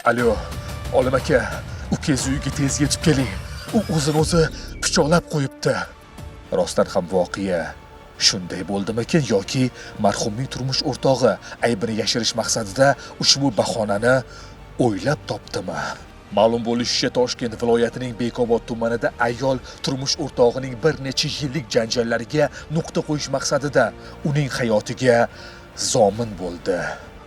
Alo, Olim aka, ukangiz uyiga tez yetib keling. U o'zini o'zi pichoqlab qo'yibdi. Rostdan ham voqea shunday bo'ldimikin yoki marhumning turmush o'rtog'i aybini yashirish maqsadida ushbu bahonani o'ylab topdimi? Ma'lum bo'lishicha, Toshkent viloyatining Bekobod tumanida ayol turmush o'rtog'ining bir necha yillik janjallariga nuqta qo'yish maqsadida uning hayotiga zomin bo'ldi.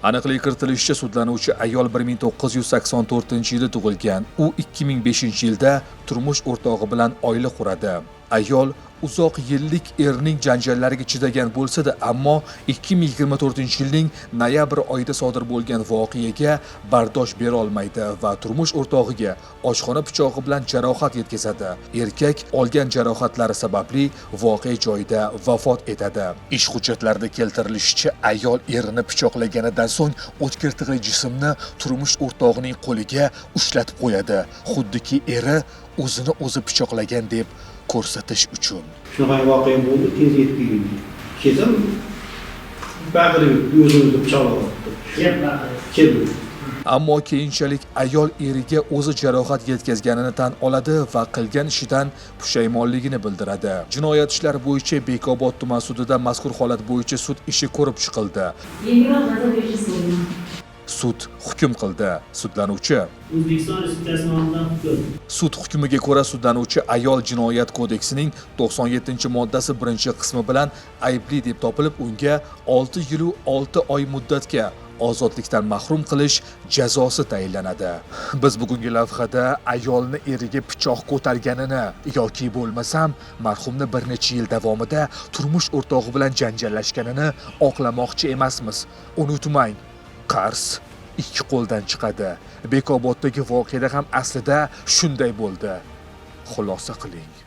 Aniqlik kiritilishicha, sudlanuvchi ayol 1984-yilda tug'ilgan. U 2005-yilda turmush o'rtog'i bilan oila quradi. Ayol uzoq yillik erining janjallariga chidagan bo'lsa-da, ammo 2024-yilning noyabr oyida sodir bo'lgan voqeaga bardosh bera olmaydi va turmush o'rtog'iga oshxona pichog'i bilan jarohat yetkazadi. Erkak olgan jarohatlari sababli voqea joyida vafot etadi. Ish hujjatlarida keltirilishicha, ayol erini pichoqlaganidan so'ng o'tkir tig'li jismni turmush o'rtog'ining qo'liga ushlatib qo'yadi, xuddiki eri o'zini o'zi pichoqlagan deb ko'rsatish uchun. Shunaqa voqea bo'ldi, tez yetib keldim. Kezim baqirib o'zini pichoqlab keldi. Ammo keyinchalik ayol eriga o'zi jarohat yetkazganini tan oladi va qilgan ishidan pushaymonligini bildiradi. Jinoyat ishlari bo'yicha Bekobod tuman sudida mazkur holat bo'yicha sud ishi ko'rib chiqildi. Sud hukm qildi. Sudlanuvchi O'zbekiston Respublikasi nomidan hukm. Sud hukmiga ko'ra sudlanuvchi ayol Jinoyat kodeksining 97-moddasi 1-qismi bilan aybli deb topilib, unga 6 yil 6 oy muddatga ozodlikdan mahrum qilish jazosi tayinlanadi. Biz bugungi lavhada ayolni eriga pichoq ko'targanini yoki bo'lmasam marhumni bir necha yil davomida turmush o'rtog'i bilan janjallashganini oqlamoqchi emasmiz. Unutmang, qarz ikki qo'ldan chiqadi. Bekoboddagi voqeada ham aslida shunday bo'ldi. Xulosa qiling.